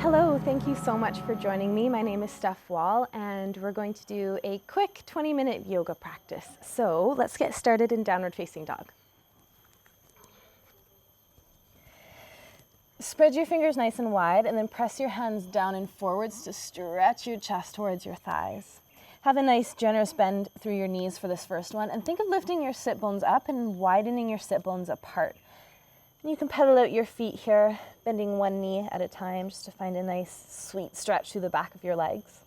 Hello, thank you so much for joining me. My name is Steph Wall, and we're going to do a quick 20-minute yoga practice. So let's get started in downward facing dog. Spread your fingers nice and wide and then press your hands down and forwards to stretch your chest towards your thighs. Have a nice generous bend through your knees for this first one, and think of lifting your sit bones up and widening your sit bones apart. And you can pedal out your feet here, bending one knee at a time just to find a nice sweet stretch through the back of your legs.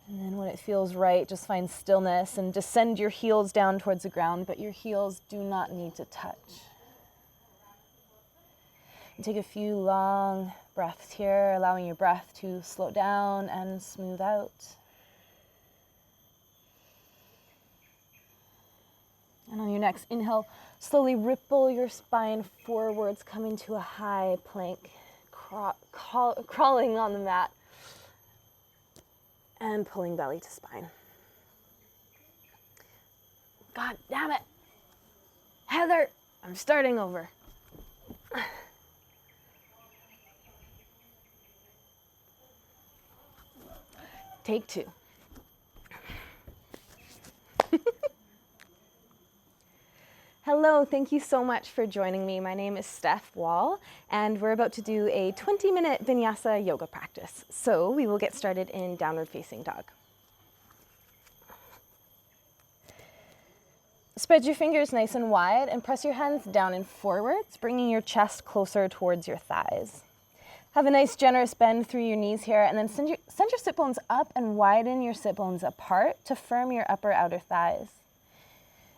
And then when it feels right, just find stillness and descend your heels down towards the ground, but your heels do not need to touch. And take a few long breaths here, allowing your breath to slow down and smooth out. And on your next inhale, slowly ripple your spine forwards, come into a high plank, crawling on the mat, and pulling belly to spine. God damn it. Heather, I'm starting over. Take two. Hello, thank you so much for joining me. My name is Steph Wall, and we're about to do a 20-minute Vinyasa yoga practice. So we will get started in downward facing dog. Spread your fingers nice and wide and press your hands down and forwards, bringing your chest closer towards your thighs. Have a nice generous bend through your knees here, and then send your sit bones up and widen your sit bones apart to firm your upper outer thighs.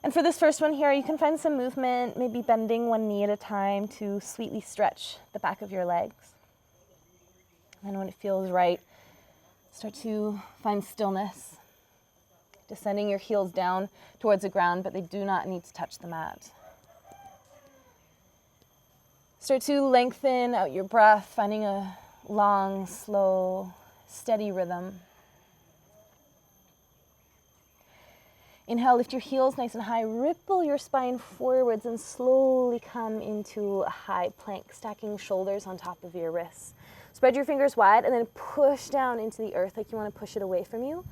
And for this first one here, you can find some movement, maybe bending one knee at a time to sweetly stretch the back of your legs. And when it feels right, start to find stillness, descending your heels down towards the ground, but they do not need to touch the mat. Start to lengthen out your breath, finding a long, slow, steady rhythm. Inhale, lift your heels nice and high, ripple your spine forwards and slowly come into a high plank, stacking shoulders on top of your wrists. Spread your fingers wide and then push down into the earth like you want to push it away from you.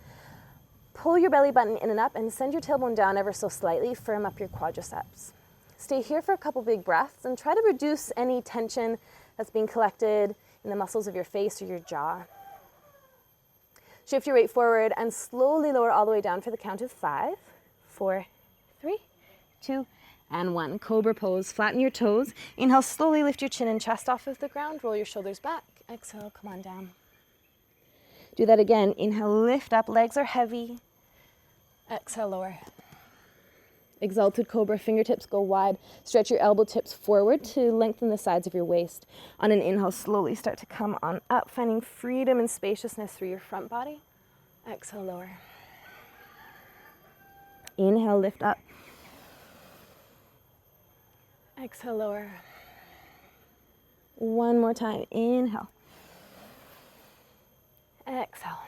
Pull your belly button in and up and send your tailbone down ever so slightly, firm up your quadriceps. Stay here for a couple big breaths and try to reduce any tension that's being collected in the muscles of your face or your jaw. Shift your weight forward and slowly lower all the way down for the count of 5, 4, 3, 2, and 1. Cobra Pose. Flatten your toes. Inhale, slowly lift your chin and chest off of the ground. Roll your shoulders back. Exhale, come on down. Do that again. Inhale, lift up. Legs are heavy. Exhale, lower. Exalted Cobra. Fingertips go wide. Stretch your elbow tips forward to lengthen the sides of your waist. On an inhale, slowly start to come on up, finding freedom and spaciousness through your front body. Exhale, lower. Inhale, lift up. Exhale, lower. One more time. Inhale. Exhale.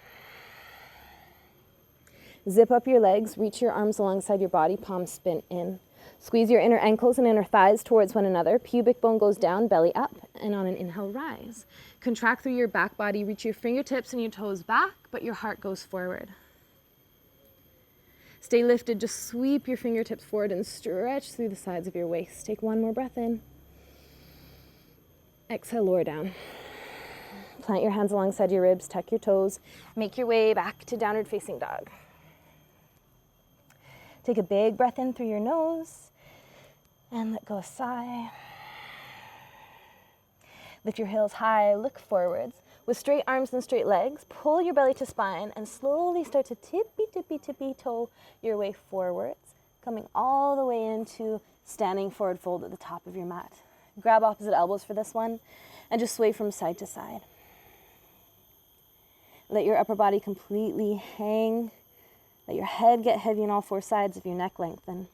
Zip up your legs, reach your arms alongside your body, palms spin in. Squeeze your inner ankles and inner thighs towards one another. Pubic bone goes down, belly up, and on an inhale, rise. Contract through your back body, reach your fingertips and your toes back, but your heart goes forward. Stay lifted, just sweep your fingertips forward and stretch through the sides of your waist. Take one more breath in. Exhale, lower down. Plant your hands alongside your ribs, tuck your toes. Make your way back to downward facing dog. Take a big breath in through your nose and let go a sigh. Lift your heels high, look forwards. With straight arms and straight legs, pull your belly to spine and slowly start to tippy toe your way forwards, coming all the way into standing forward fold at the top of your mat. Grab opposite elbows for this one and just sway from side to side. Let your upper body completely hang. Let your head get heavy on all four sides of your neck lengthen.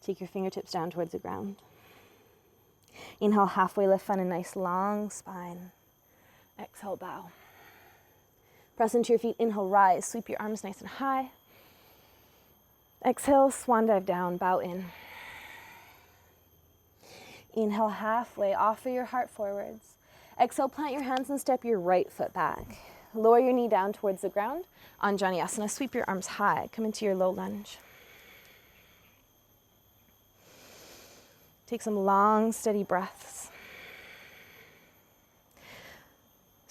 Take your fingertips down towards the ground. Inhale, halfway lift, find a nice long spine. Exhale, bow. Press into your feet, inhale, rise. Sweep your arms nice and high. Exhale, swan dive down, bow in. Inhale halfway, offer your heart forwards. Exhale, plant your hands and step your right foot back. Lower your knee down towards the ground. On Vinyasa, sweep your arms high. Come into your low lunge. Take some long, steady breaths.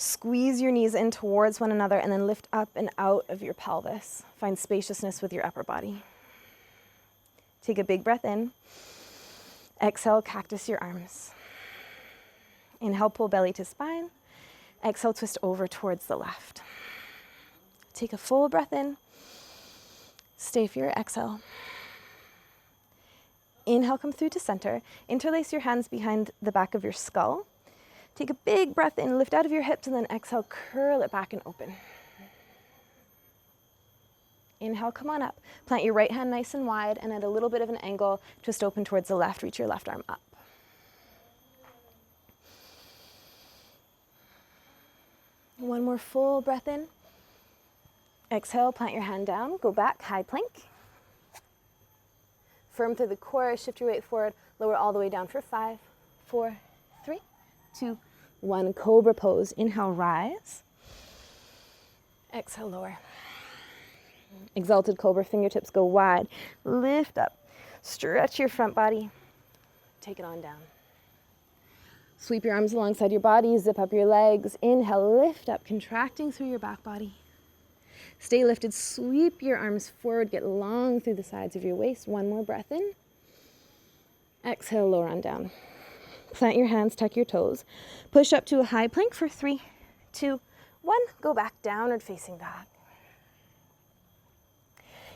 Squeeze your knees in towards one another and then lift up and out of your pelvis. Find spaciousness with your upper body. Take a big breath in. Exhale, cactus your arms. Inhale, pull belly to spine. Exhale, twist over towards the left. Take a full breath in. Stay for your exhale. Inhale, come through to center. Interlace your hands behind the back of your skull. Take a big breath in, lift out of your hips, and then exhale, curl it back and open. Inhale, come on up. Plant your right hand nice and wide, and at a little bit of an angle, twist open towards the left. Reach your left arm up. One more full breath in. Exhale, plant your hand down, go back, high plank. Firm through the core, shift your weight forward, lower all the way down for 5, 4, 3, 2, 1. Cobra Pose. Inhale, rise. Exhale, lower. Exalted Cobra, fingertips go wide. Lift up. Stretch your front body. Take it on down. Sweep your arms alongside your body. Zip up your legs. Inhale, lift up, contracting through your back body. Stay lifted. Sweep your arms forward. Get long through the sides of your waist. One more breath in. Exhale, lower on down. Plant your hands, tuck your toes. Push up to a high plank for 3, 2, 1. Go back, downward facing dog.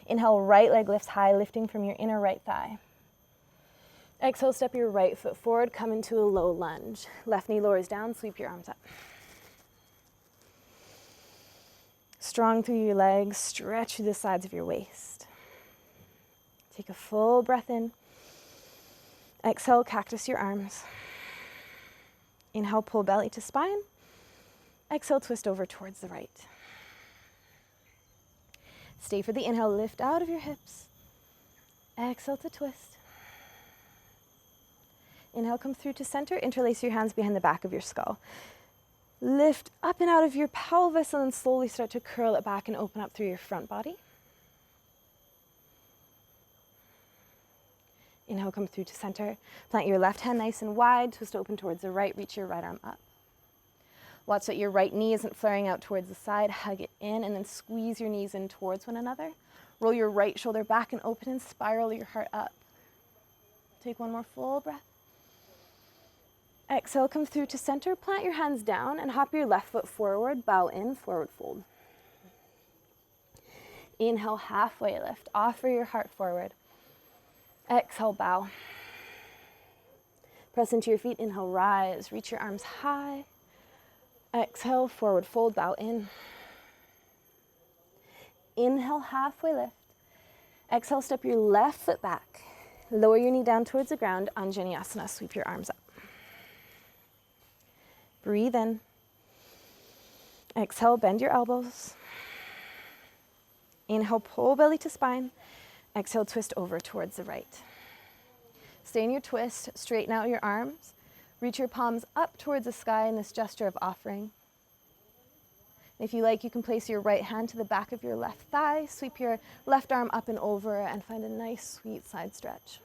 Inhale, right leg lifts high, lifting from your inner right thigh. Exhale, step your right foot forward, come into a low lunge. Left knee lowers down, sweep your arms up. Strong through your legs, stretch through the sides of your waist. Take a full breath in. Exhale, cactus your arms. Inhale, pull belly to spine. Exhale, twist over towards the right. Stay for the inhale, lift out of your hips. Exhale to twist. Inhale, come through to center. Interlace your hands behind the back of your skull. Lift up and out of your pelvis and then slowly start to curl it back and open up through your front body. Inhale, come through to center. Plant your left hand nice and wide. Twist open towards the right. Reach your right arm up. Watch that your right knee isn't flaring out towards the side. Hug it in and then squeeze your knees in towards one another. Roll your right shoulder back and open and spiral your heart up. Take one more full breath. Exhale, come through to center. Plant your hands down and hop your left foot forward. Bow in, forward fold. Inhale, halfway lift. Offer your heart forward. Exhale, bow. Press into your feet. Inhale, rise. Reach your arms high. Exhale, forward fold, bow in. Inhale, halfway lift. Exhale, step your left foot back. Lower your knee down towards the ground. On Vinyasa, sweep your arms up. Breathe in. Exhale, bend your elbows. Inhale, pull belly to spine. Exhale, twist over towards the right. Stay in your twist, straighten out your arms. Reach your palms up towards the sky in this gesture of offering. If you like, you can place your right hand to the back of your left thigh, sweep your left arm up and over, and find a nice, sweet side stretch.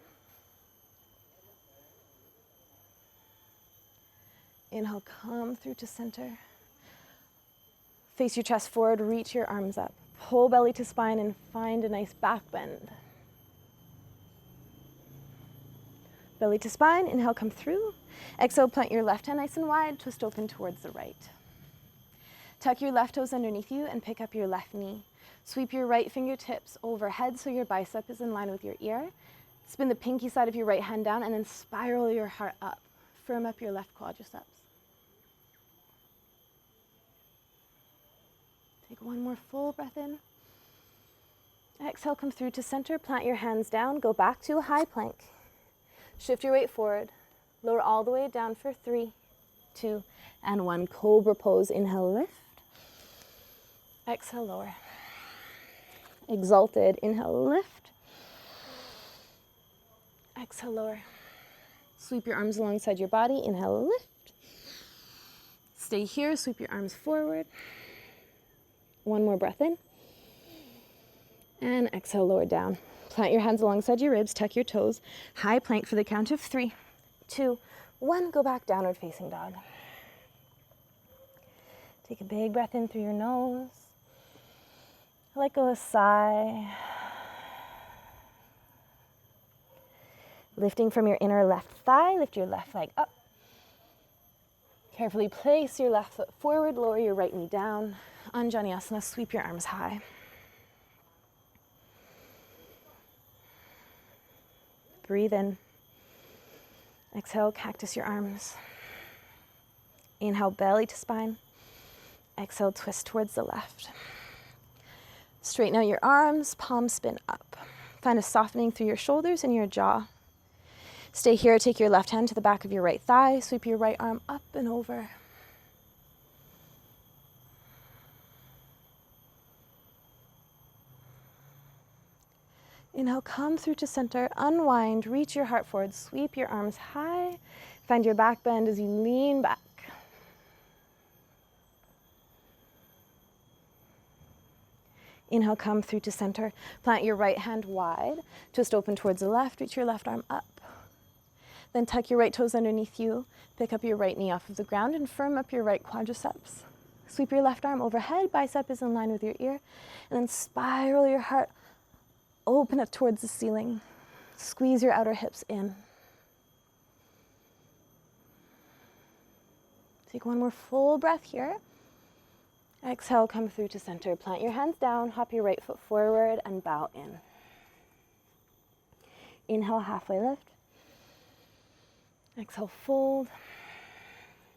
Inhale, come through to center. Face your chest forward, reach your arms up. Pull belly to spine and find a nice back bend. Belly to spine, inhale, come through. Exhale, plant your left hand nice and wide, twist open towards the right. Tuck your left toes underneath you and pick up your left knee. Sweep your right fingertips overhead so your bicep is in line with your ear. Spin the pinky side of your right hand down and then spiral your heart up. Firm up your left quadriceps. Take one more full breath in. Exhale, come through to center. Plant your hands down. Go back to a high plank. Shift your weight forward. Lower all the way down for 3, 2, and 1. Cobra Pose. Inhale, lift. Exhale, lower. Exalted. Inhale, lift. Exhale, lower. Sweep your arms alongside your body. Inhale, lift. Stay here, sweep your arms forward. One more breath in. And exhale, lower down. Plant your hands alongside your ribs, tuck your toes. High plank for the count of 3, 2, 1. Go back, downward facing dog. Take a big breath in through your nose. Let go a sigh. Lifting from your inner left thigh, lift your left leg up. Carefully place your left foot forward, lower your right knee down. Anjaneyasana, sweep your arms high. Breathe in. Exhale, cactus your arms. Inhale, belly to spine. Exhale, twist towards the left. Straighten out your arms, palms spin up. Find a softening through your shoulders and your jaw. Stay here, take your left hand to the back of your right thigh, sweep your right arm up and over. Inhale, come through to center, unwind, reach your heart forward, sweep your arms high. Find your back bend as you lean back. Inhale, come through to center. Plant your right hand wide. Twist open towards the left. Reach your left arm up. Then tuck your right toes underneath you. Pick up your right knee off of the ground and firm up your right quadriceps. Sweep your left arm overhead. Bicep is in line with your ear. And then spiral your heart. Open up towards the ceiling. Squeeze your outer hips in. Take one more full breath here. Exhale, come through to center. Plant your hands down, hop your right foot forward, and bow in. Inhale, halfway lift. Exhale, fold.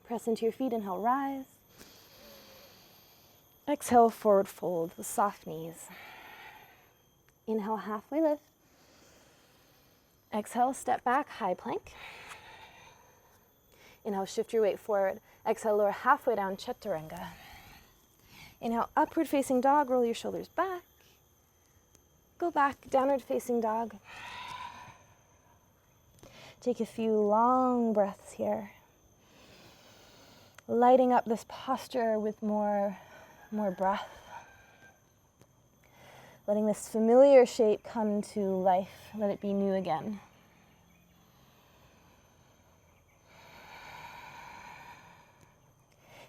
Press into your feet, inhale, rise. Exhale, forward fold with soft knees. Inhale, halfway lift. Exhale, step back, high plank. Inhale, shift your weight forward. Exhale, lower halfway down, chaturanga. Inhale, upward facing dog, roll your shoulders back. Go back, downward facing dog. Take a few long breaths here. Lighting up this posture with more breath. Letting this familiar shape come to life. Let it be new again.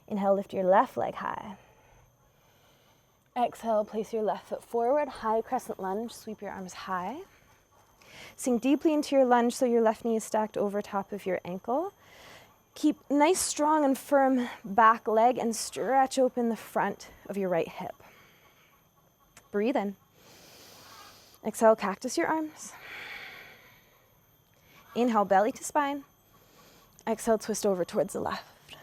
Inhale, lift your left leg high. Exhale, place your left foot forward, high crescent lunge, sweep your arms high. Sink deeply into your lunge so your left knee is stacked over top of your ankle. Keep nice, strong, and firm back leg and stretch open the front of your right hip. Breathe in. Exhale, cactus your arms. Inhale, belly to spine. Exhale, twist over towards the left.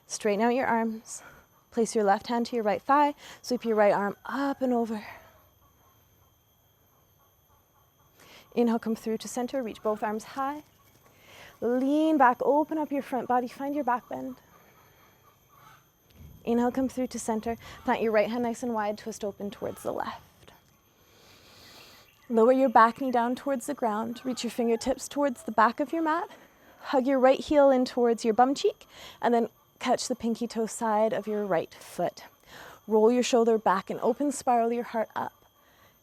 Straighten out your arms. Place your left hand to your right thigh. Sweep your right arm up and over. Inhale, come through to center. Reach both arms high. Lean back, open up your front body. Find your back bend. Inhale, come through to center. Plant your right hand nice and wide. Twist open towards the left. Lower your back knee down towards the ground. Reach your fingertips towards the back of your mat. Hug your right heel in towards your bum cheek. And then catch the pinky toe side of your right foot. Roll your shoulder back and open spiral your heart up.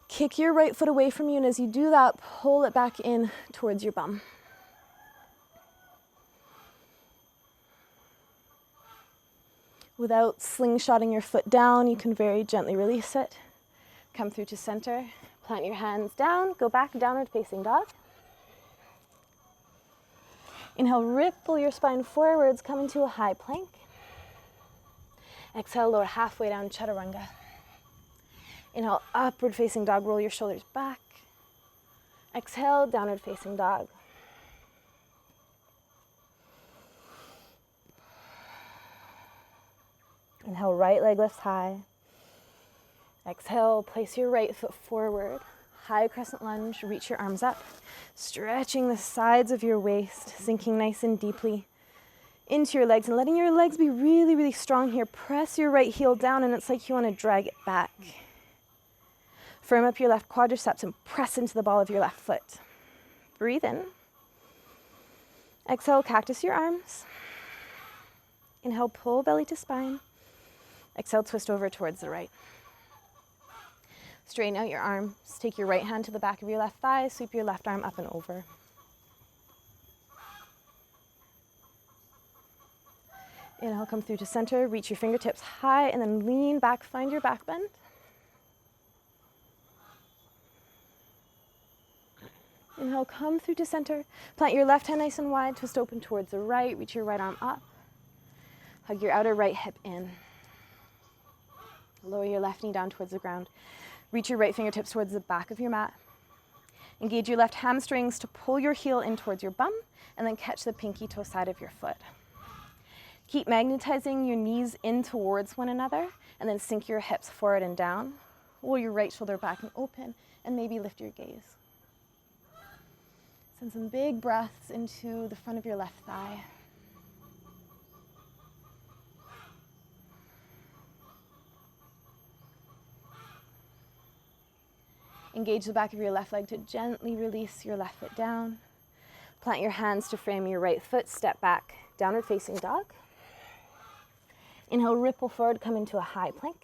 Kick your right foot away from you, and as you do that, pull it back in towards your bum. Without slingshotting your foot down, you can very gently release it. Come through to center. Plant your hands down. Go back, downward facing dog. Inhale, ripple your spine forwards, come into a high plank. Exhale, lower halfway down, chaturanga. Inhale, upward facing dog, roll your shoulders back. Exhale, downward facing dog. Inhale, right leg lifts high. Exhale, place your right foot forward. High crescent lunge, reach your arms up. Stretching the sides of your waist, sinking nice and deeply into your legs and letting your legs be really, really strong here. Press your right heel down and it's like you want to drag it back. Firm up your left quadriceps and press into the ball of your left foot. Breathe in. Exhale, cactus your arms. Inhale, pull belly to spine. Exhale, twist over towards the right. Straighten out your arms. Take your right hand to the back of your left thigh. Sweep your left arm up and over. Inhale, come through to center. Reach your fingertips high and then lean back. Find your back bend. Inhale, come through to center. Plant your left hand nice and wide. Twist open towards the right. Reach your right arm up. Hug your outer right hip in. Lower your left knee down towards the ground. Reach your right fingertips towards the back of your mat. Engage your left hamstrings to pull your heel in towards your bum and then catch the pinky toe side of your foot. Keep magnetizing your knees in towards one another and then sink your hips forward and down. Roll your right shoulder back and open and maybe lift your gaze. Send some big breaths into the front of your left thigh. Engage the back of your left leg to gently release your left foot down. Plant your hands to frame your right foot. Step back, downward facing dog. Inhale, ripple forward, come into a high plank.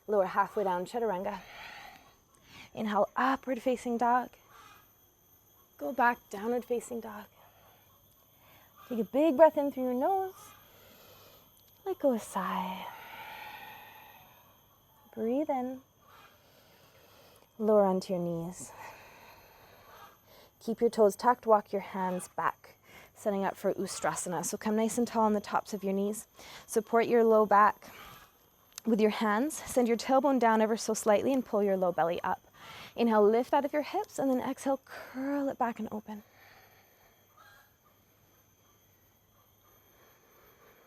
Lower halfway down, chaturanga. Inhale, upward facing dog. Go back, downward facing dog. Take a big breath in through your nose. Let go a sigh. Breathe in. Lower onto your knees. Keep your toes tucked, walk your hands back, setting up for Ustrasana. So come nice and tall on the tops of your knees. Support your low back with your hands. Send your tailbone down ever so slightly and pull your low belly up. Inhale, lift out of your hips, and then exhale, curl it back and open.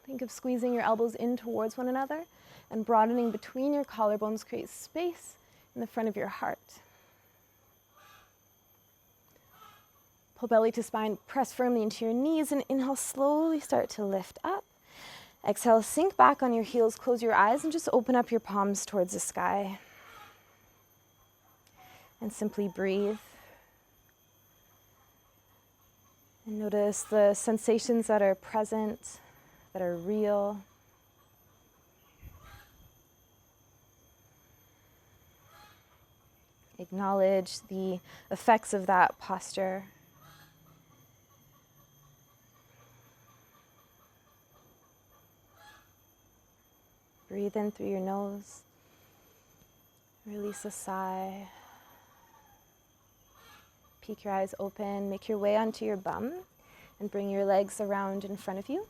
Think of squeezing your elbows in towards one another and broadening between your collarbones. Create space in the front of your heart. Pull belly to spine, press firmly into your knees, and inhale, slowly start to lift up. Exhale, sink back on your heels, close your eyes, and just open up your palms towards the sky. And simply breathe. And notice the sensations that are present, that are real. Acknowledge the effects of that posture. Breathe in through your nose. Release a sigh. Peek your eyes open. Make your way onto your bum and bring your legs around in front of you.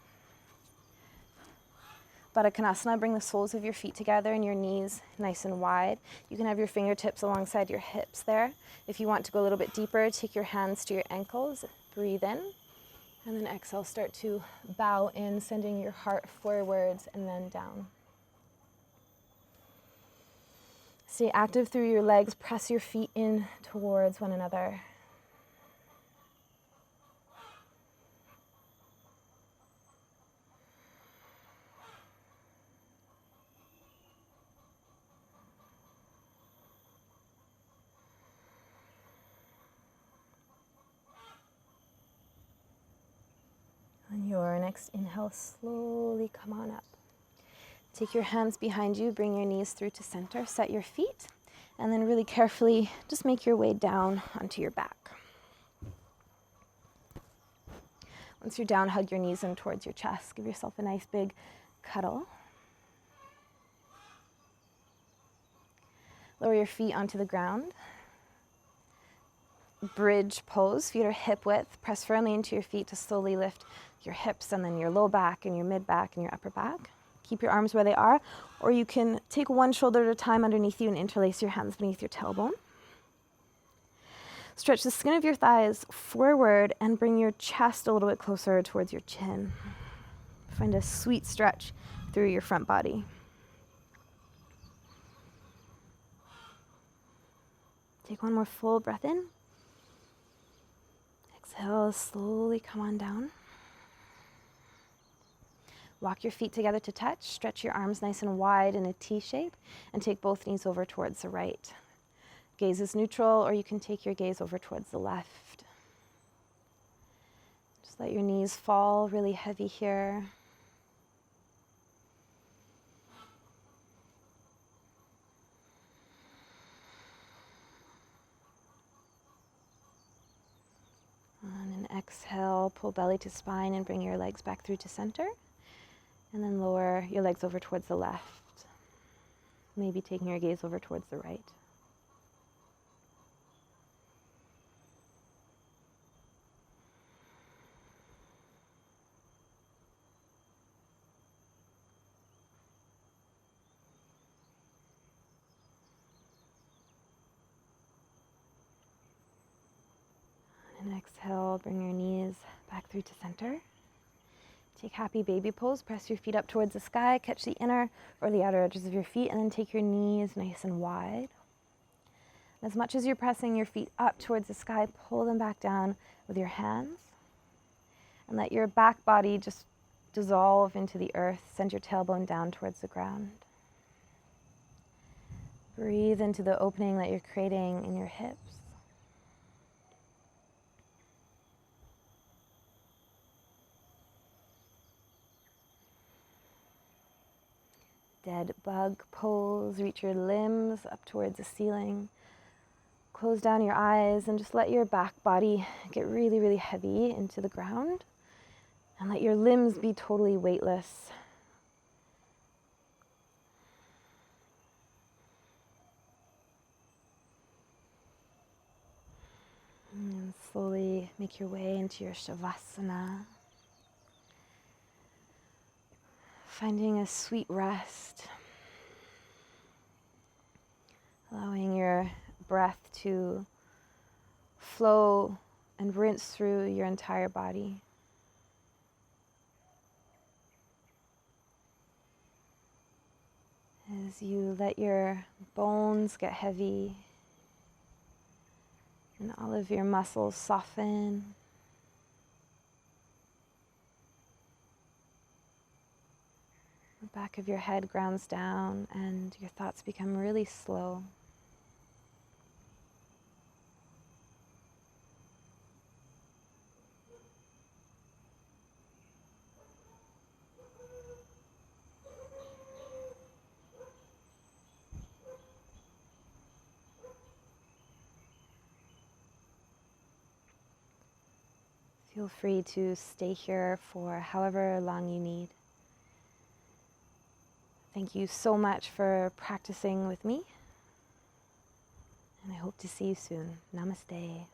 Baddha Konasana, bring the soles of your feet together and your knees nice and wide. You can have your fingertips alongside your hips there. If you want to go a little bit deeper, take your hands to your ankles. Breathe in. And then exhale, start to bow in, sending your heart forwards and then down. Stay active through your legs. Press your feet in towards one another. On your next inhale, slowly come on up. Take your hands behind you, bring your knees through to center, set your feet, and then really carefully just make your way down onto your back. Once you're down, hug your knees in towards your chest. Give yourself a nice big cuddle. Lower your feet onto the ground. Bridge pose, feet are hip width. Press firmly into your feet to slowly lift your hips and then your low back and your mid back and your upper back. Keep your arms where they are, or you can take one shoulder at a time underneath you and interlace your hands beneath your tailbone. Stretch the skin of your thighs forward and bring your chest a little bit closer towards your chin. Find a sweet stretch through your front body. Take one more full breath in. Exhale, slowly come on down. Walk your feet together to touch. Stretch your arms nice and wide in a T shape and take both knees over towards the right. Gaze is neutral, or you can take your gaze over towards the left. Just Let your knees fall really heavy here. On an exhale, pull belly to spine and bring your legs back through to center. And then lower your legs over towards the left. Maybe taking your gaze over towards the right. And exhale, bring your knees back through to center. Take happy baby pose, press your feet up towards the sky, catch the inner or the outer edges of your feet, and then take your knees nice and wide. And as much as you're pressing your feet up towards the sky, pull them back down with your hands. And let your back body just dissolve into the earth. Send your tailbone down towards the ground. Breathe into the opening that you're creating in your hips. Dead bug pose. Reach your limbs up towards the ceiling. Close down your eyes and just let your back body get really, really heavy into the ground. And let your limbs be totally weightless. And slowly make your way into your Savasana. Finding a sweet rest. Allowing your breath to flow and rinse through your entire body. As you let your bones get heavy and all of your muscles soften. The back of your head grounds down and your thoughts become really slow. Feel free to stay here for however long you need. Thank you so much for practicing with me, and I hope to see you soon. Namaste.